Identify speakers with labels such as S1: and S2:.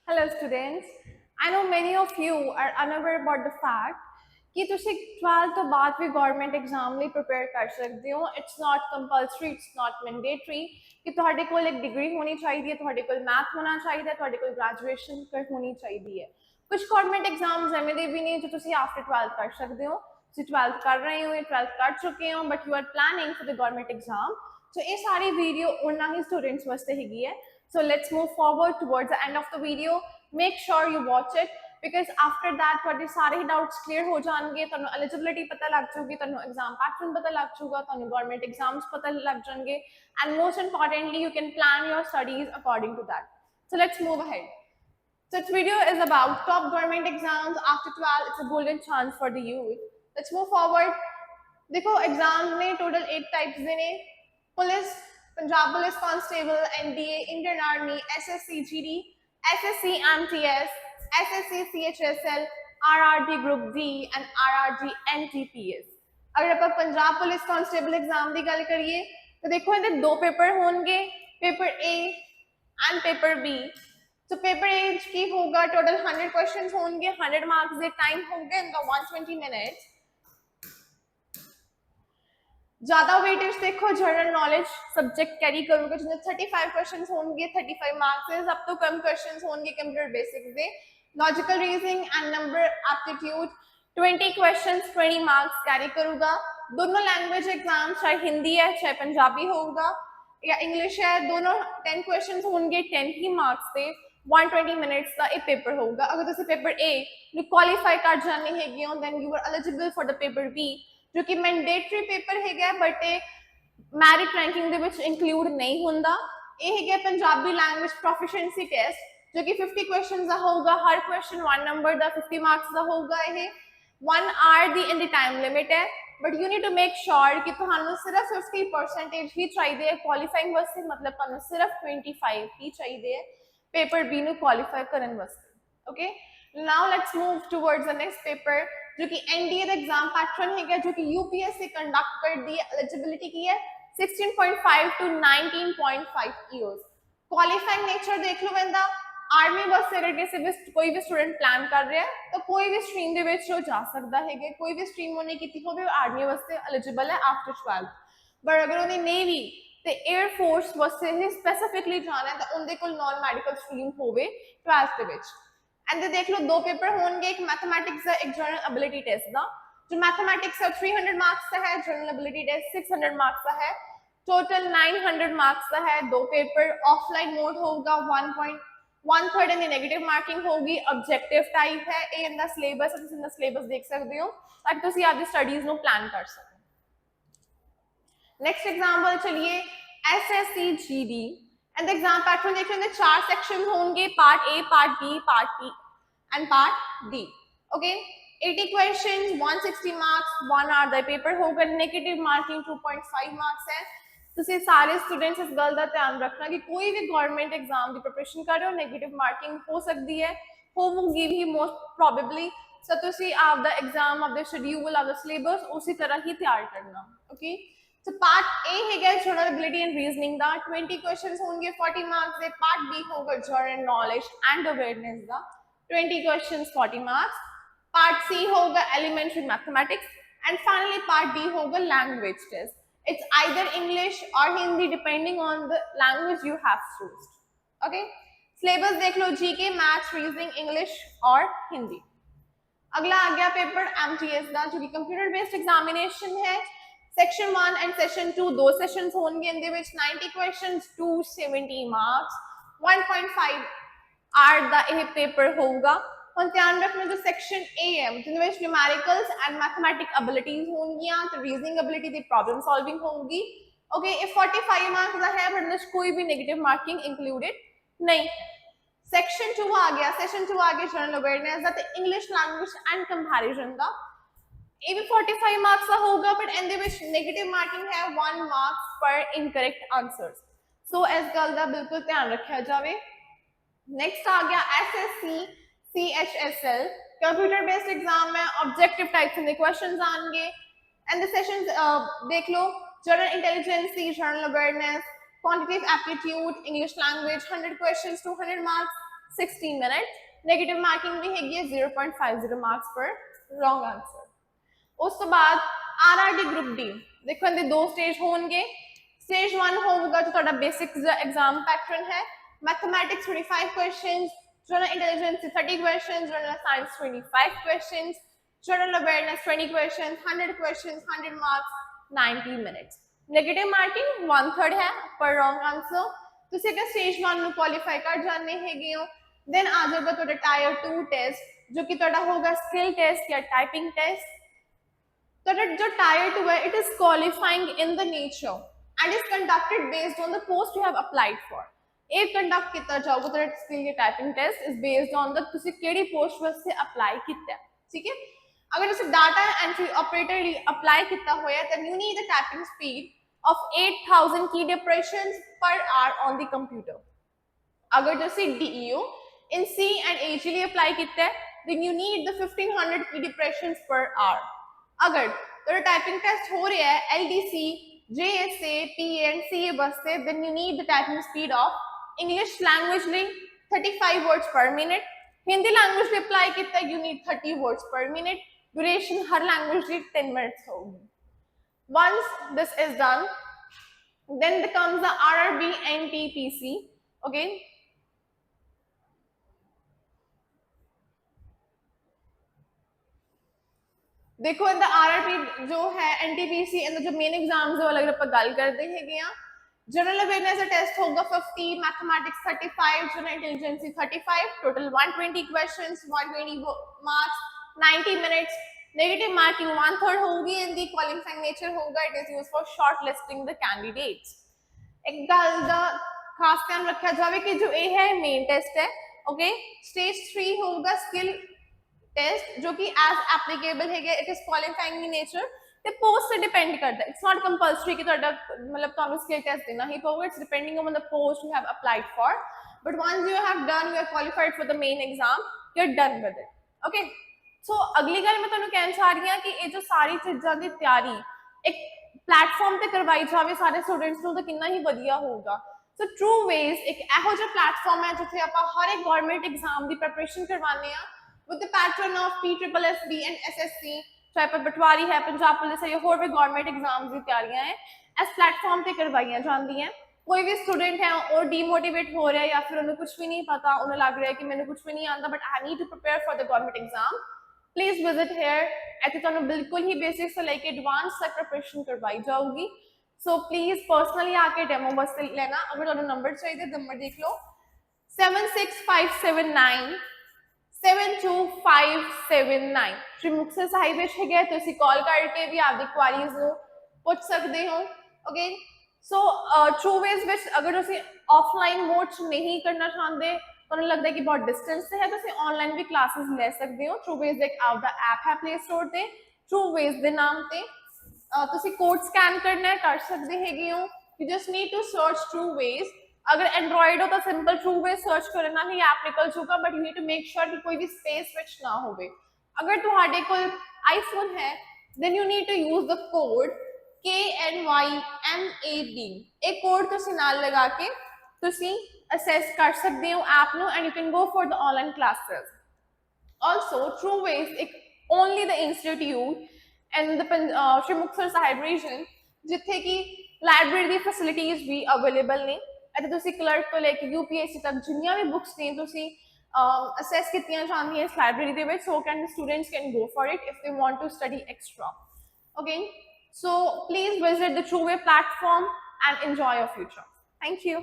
S1: Hello students. I know many of you are unaware about the fact कि ਤੁਸੀਂ 12th ਤੋਂ ਬਾਅਦ ਵੀ government exam ਲਈ ਪ੍ਰਪੇਅਰ ਕਰ ਸਕਦੇ ਹੋ। It's not compulsory, it's not mandatory ਕਿ ਤੁਹਾਡੇ ਕੋਲ ਇੱਕ ਡਿਗਰੀ ਹੋਣੀ ਚਾਹੀਦੀ ਹੈ, ਤੁਹਾਡੇ ਕੋਲ ਮੈਥ ਹੋਣਾ ਚਾਹੀਦਾ ਹੈ, ਤੁਹਾਡੇ ਕੋਲ ਗ੍ਰੈਜੂਏਸ਼ਨ ਹੋਣੀ ਚਾਹੀਦੀ ਹੈ। ਕੁਝ ਗਵਰਨਮੈਂਟ ਐਗਜ਼ਾਮਸ ਐਵੇਂ ਦੇ ਵੀ ਨੇ ਜੋ ਤੁਸੀਂ ਆਫਟਰ 12th ਕਰ ਸਕਦੇ ਹੋ। ਤੁਸੀਂ 12th ਕਰ ਰਹੇ ਹੋ ਜਾਂ 12th ਕਰ ਚੁੱਕੇ ਹੋ but you are planning for the government exam. So ਇਹ ਸਾਰੀ ਵੀਡੀਓ ਉਹਨਾਂ ਹੀ ਸਟੂਡੈਂਟਸ ਵਾਸਤੇ ਹੈਗੀ ਹੈ। So let's move forward towards the end of the video. Make sure you watch it because after that ਤੁਹਾਡੇ ਸਾਰੇ doubts clear ਹੋ ਜਾਣਗੇ, ਤੁਹਾਨੂੰ eligibility ਪਤਾ ਲੱਗ ਜਾਊਗੀ, ਤੁਹਾਨੂੰ exam pattern ਪਤਾ ਲੱਗ ਜਾਊਗਾ, ਤੁਹਾਨੂੰ government exams ਪਤਾ ਲੱਗ ਜਾਣਗੇ and most importantly you can plan your studies according to that. So let's move ahead. So this video is about top government exams after 12. It's a golden chance for the youth. Let's move forward. देखो exam में total 8 types ਦੇ ਨੇ। Police, Punjab police constable, NDA, Indian army, SSC GD, SSC MTS, SSC CHSL, RRT group D and RRT NTPS. अगर आप Punjab police constable exam की गल करिए तो देखो इहदे दो पेपर होंगे, paper A and paper B. तो पेपर ए की होगा टोटल 100 क्वेश्चंस होंगे, 100 मार्क्स के टाइम होंगे इन द 120 मिनट्स। ज्यादा वेटेज देखो जनरल नॉलेज सब्जेक्ट कैरी करोगे जिसमें 35 क्वेश्चंस होंगे, 35 मार्क्स है। सब तो कम क्वेश्चंस होंगे computer basics they. Logical reasoning and number aptitude 20 questions 20 marks carry करूंगा। दोनों लैंग्वेज एग्जाम चाहे हिंदी है चाहे पंजाबी होगा या इंग्लिश है, दोनों 10 क्वेश्चंस होंगे 10 ही मार्क्स से 120 मिनट्स का एक पेपर होगा। अगर तुम पेपर ए क्वालीफाई कर जाने है then you are eligible for the paper B जो कि मैंडेटरी पेपर है बट मैरिट रैंकिंग ਦੇ ਵਿੱਚ इंक्लूड नहीं ਹੁੰਦਾ। ਇਹ है पंजाबी लैंग्वेज प्रोफिशिएंसी टेस्ट जो कि 50 क्वेश्चंस ਦਾ ਹੋਊਗਾ। हर क्वेश्चन 1 नंबर ਦਾ 50 मार्क्स ਦਾ ਹੋਊਗਾ। ਇਹ 1 आवर ਦੀ इन द टाइम लिमिट है but you need to make sure कि ਤੁਹਾਨੂੰ ਸਿਰਫ 50% ਹੀ ਚਾਹੀਦੇ ਹੈ ਕੁਆਲੀਫਾਈਂਗ ਵਾਸਤੇ, मतलब ਤੁਹਾਨੂੰ ਸਿਰਫ 25 ਹੀ ਚਾਹੀਦੇ ਹੈ पेपर बी ਨੂੰ ਕੁਆਲੀਫਾਈ ਕਰਨ ਵਾਸਤੇ। Okay, now let's move towards the next paper जो कि एनडीए का एग्जाम पैटर्न है जो कि यूपीएससी कंडक्ट कर दी है। एलिजिबिलिटी की है 16.5 to 19.5 ईयर्स। क्वालिफाइंग नेचर देख लो बंदा आर्मी बस से भी कोई भी स्टूडेंट प्लान कर रहा है तो कोई भी स्ट्रीम दे विच जा सकता है। कोई भी स्ट्रीम उन्हें की हो आर्मी वास्ते एलिजिबल है आफ्टर 12। बट अगर उन्हें नेवी ਤੇ 에ਅਰ ਫੋਰਸ ਵਾਸਤੇ ਹੀ ਸਪੈਸੀਫਿਕਲੀ ਜਾਣਾ ਹੈ ਤਾਂ ਉਹਦੇ ਕੋਲ ਨਾਨ ਮੈਡੀਕਲ ਸਟਰੀਮ ਹੋਵੇ 12th ਦੇ ਵਿੱਚ। एंड देख लो दो पेपर होंगे, एक मैथमेटिक्स का एक जनरल एबिलिटी टेस्ट का। जो मैथमेटिक्स है 300 मार्क्स का है, जनरल एबिलिटी टेस्ट 600 मार्क्स का है, टोटल 900 मार्क्स का है। दो पेपर ऑफलाइन मोड होगा, 1.1/3 इन नेगेटिव मार्किंग होगी, ऑब्जेक्टिव टाइप है। ए इन द सिलेबस तुम इन द सिलेबस देख सकते हो ताकि तुम आपकी स्टडीज नो प्लान कर सको। नेक्स्ट एग्जाम्पल चलिए SSC GD and exam pattern देख रहे हैं। 4 सेक्शन होंगे, part A, part B, part T and part D. Okay, 80 question 160 marks 1 hour का पेपर होगा। नेगेटिव मार्किंग 2.5 मार्क्स है। तुम सारे स्टूडेंट्स इस गल का ध्यान रखना कि कोई भी गवर्नमेंट एग्जाम की प्रिपरेशन कर रहे हो नेगेटिव मार्किंग हो सकती है, होगी भी मोस्ट प्रोबेबली। सो तुम आपका एग्जाम आपका शेड्यूल आपका सिलेबस उसी तरह ही तैयार करना। ओके, तो पार्ट ए है जनरल एबिलिटी एंड रीजनिंग का 20 क्वेश्चंस होंगे 40 मार्क्स दे। पार्ट बी होगा जनरल नॉलेज एंड अवेयरनेस का 20 क्वेश्चंस 40 मार्क्स। पार्ट सी होगा elementary mathematics and finally part D होगा language test. It's either English और Hindi depending on the language you have choosed. Okay, syllabus देख लो, GK, maths, reasoning, English और हिंदी। अगला आ गया paper MTS का जो कि कंप्यूटर बेस्ड एग्जामिनेशन है। सेक्शन 1 एंड सेक्शन 2 दो सेशंस होंगे, इन दे विच 90 क्वेश्चंस 270 मार्क्स 1.5 आवर दा यह पेपर होगा। और ध्यान रखना जो सेक्शन ए है जिन विच न्यूमेरिकल्स एंड मैथमेटिक एबिलिटीज होंगी, तो रीजनिंग एबिलिटी दी प्रॉब्लम सॉल्विंग होगी। ओके, ये 45 मार्क्स का है बट इसमें कोई भी नेगेटिव मार्किंग इंक्लूडेड नहीं। सेक्शन 2 आ गया, सेशन 2 आ गया जनरल अवेयरनेस का, तो इंग्लिश लैंग्वेज एंड कंपैरिजन का। ये भी 45 मार्क्स का होगा but in they which negative marking है 1 मार्क्स पर इनकरेक्ट आंसर्स। सो इस गल का बिल्कुल ध्यान रखा जाए। नेक्स्ट आ गया SSC CHSL computer based exam है। ऑब्जेक्टिव टाइप के क्वेश्चंस आएंगे एंड द सेशंस देख लो, general intelligence, general awareness, quantitative aptitude, English language 100 questions 200 marks, 16 minute negative marking भी हैगी 0.50 मार्क्स पर रॉन्ग आंसर। उस तो बाद आरआरडी ग्रुप डी देखो इनके दो स्टेज होंगे। स्टेज 1 होगा जो थोड़ा बेसिक एग्जाम पैटर्न है, mathematics 25 questions, general intelligence 30 questions, general science 25 questions, general awareness 20 questions, 100 questions, 100 marks, 90 minutes. Negative marking 1/3 है पर रॉन्ग आंसर। ਤੁਸੀਂ ਅਗਰ ਸਟੇਜ 1 ਨੂੰ ਕੁਆਲੀਫਾਈ ਕਰ ਜਾਣੇ ਹੈਗੇ ਹੋ ਦੈਨ ਆ ਜਾਊਗਾ ਤੁਹਾਡਾ ਟਾਇਰ 2 ਟੈਸਟ ਜੋ ਕਿ ਤੁਹਾਡਾ ਹੋਗਾ ਸਕਿੱਲ ਟੈਸਟ ਜਾਂ ਟਾਈਪਿੰਗ ਟੈਸਟ। ਤੁਹਾਡਾ ਜੋ ਟਾਇਰ 2 ਹੈ it is qualifying in the nature and is conducted based on the post you have applied for. ਇਹ ਕੰਡਕਟ ਕੀਤਾ ਜਾਊਗਾ ਤੁਹਾਡਾ ਸਕਿੱਲ ਜਾਂ typing test is based on the ਤੁਸੀਂ ਕਿਹੜੀ ਪੋਸਟ ਵਾਸਤੇ ਅਪਲਾਈ ਕੀਤਾ, ਠੀਕ ਹੈ। ਅਗਰ ਤੁਸੀਂ ਡਾਟਾ ਐਂਟਰੀ ਆਪਰੇਟਰ ਲਈ ਅਪਲਾਈ ਕੀਤਾ ਹੋਇਆ ਤਾਂ you need the typing speed of 8000 key depressions per hour on the computer. अगर जैसे DEO in C and AG लिए apply किया है then you need the 1500 key depressions per hour. अगर तो typing test हो रहा है LDC, JSA, PA and CA वास्ते then you need the typing speed of English language लिए 35 words per minute, Hindi language लिए apply किया है you need 30 words per minute, duration her language लिए 10 minutes होगी। Once this is done, then comes the RRB NTPC. Okay. देखो in the RRB जो है NTPC इन जो मेन एग्जाम्स जो अलग अलग गल करते हैं। जनरल अवेयरनेस टेस्ट होगा 50, mathematics 35, general intelligence 35, total 120 questions, 120 marks, 90 minutes. Negative marking 1/3 होगी इन दी क्वालिफाइंग नेचर होगा it is used for short listing the candidates. एक गल दा खास ध्यान रखा जाए कि जो ये है मेन टेस्ट है ओके। स्टेज 3 होगा स्किल टेस्ट जो कि एज एप्लीकेबल है it is qualifying in nature ते पोस्ट से डिपेंड करता है। इट्स नॉट कंपल्सरी कि ਤੁਹਾਡਾ मतलब ਤੁਹਾਨੂੰ स्किल टेस्ट देना ही पवेगा, it's depending on the post you have applied for, but once you have done you are qualified for the main exam you are done with it okay. So अगली गल मैं ਤੁਹਾਨੂੰ ਕਹਿਣ ਚਾਹ ਰਹੀ ਹਾਂ ਕਿ ਇਹ ਜੋ ਸਾਰੀ ਚੀਜ਼ਾਂ ਦੀ ਤਿਆਰੀ ਇੱਕ ਪਲੇਟਫਾਰਮ ਤੇ ਕਰਵਾਈ ਜਾਵੇ ਸਾਰੇ ਸਟੂਡੈਂਟਸ ਨੂੰ ਤਾਂ ਕਿੰਨਾ ਹੀ ਵਧੀਆ ਹੋਊਗਾ। ਸੋ ਟਰੂ ਵੇਜ਼ ਇੱਕ ਇਹੋ ਜਿਹਾ ਪਲੇਟਫਾਰਮ ਹੈ ਜਿੱਥੇ ਆਪਾਂ ਹਰ ਇੱਕ ਗਵਰਨਮੈਂਟ ਐਗਜ਼ਾਮ ਦੀ ਪ੍ਰੈਪਰੇਸ਼ਨ ਕਰਵਾਉਂਦੇ ਆ with the pattern of PSSB and SSC, ਚਾਹੇ ਪਰ ਪਟਵਾਰੀ ਹੈ, ਪੰਜਾਬ ਪੁਲਿਸ ਹੈ ਜਾਂ ਹੋਰ ਵੀ ਗਵਰਨਮੈਂਟ ਐਗਜ਼ਾਮ ਦੀ ਤਿਆਰੀਆਂ ਹੈ ਇਸ ਪਲੇਟਫਾਰਮ ਤੇ ਕਰਵਾਈਆਂ ਜਾਂਦੀਆਂ। कोई भी स्टूडेंट है और डीमोटिवेट हो रहा है या फिर उन्हें कुछ भी नहीं पता, उन्हें लग रहा है कि मैंने कुछ भी नहीं आता but I need to prepare for the government exam, please visit here. ऐसे तो बिल्कुल ही बेसिक से लेके एडवांस तक प्रिपरेशन करवाई जाऊगी। सो प्लीज पर्सनली आके डेमो बस लेना। अगर तुहानू नंबर चाहिए नंबर देख लो 76579 72579 श्री मुक्तसर साहिब विच है तुसीं कॉल करके भी आपकी क्वारीज नू पूछ सकते हो okay. So true ways which अगर तुसीं ऑफलाइन मोड च नहीं करना चाहते तुहानू लगता है कि बहुत डिस्टेंस से है तो ऑनलाइन भी क्लासेस ले सकते हो। ट्रू वेज एक आपका ऐप है प्ले स्टोर ते ट्रू वेज के नाम से तुसीं कोड स्कैन करना है कर सकते हैगे हो। You just need to search true ways. अगर एंड्रॉइड हो तो सिंपल ट्रू वेज सर्च करना ही ऐप निकल चुका but you need to make sure कि कोई भी स्पेस विच ना हो। अगर तुहाडे कोल आईफोन है then you need to use the code KNYMAD। एक कोड तुसीं नाल लगा के तुसीं assess कर सकते हो ऐप नो and you can go for the online classes. Also true ways एक only the institute and the Shri Muktsar Sahib region जिथे की लाइब्रेरी दी फैसिलिटीज भी अवेलेबल ने। इत्थे तुसीं क्लर्क तो लेके UPSC तक जिन्नियां भी बुक्स ने तुसीं assess कीतियां जांदियां इस library they which, so can students can go for it if they want to study extra okay। So please visit the TrueWay platform and enjoy your future. Thank you.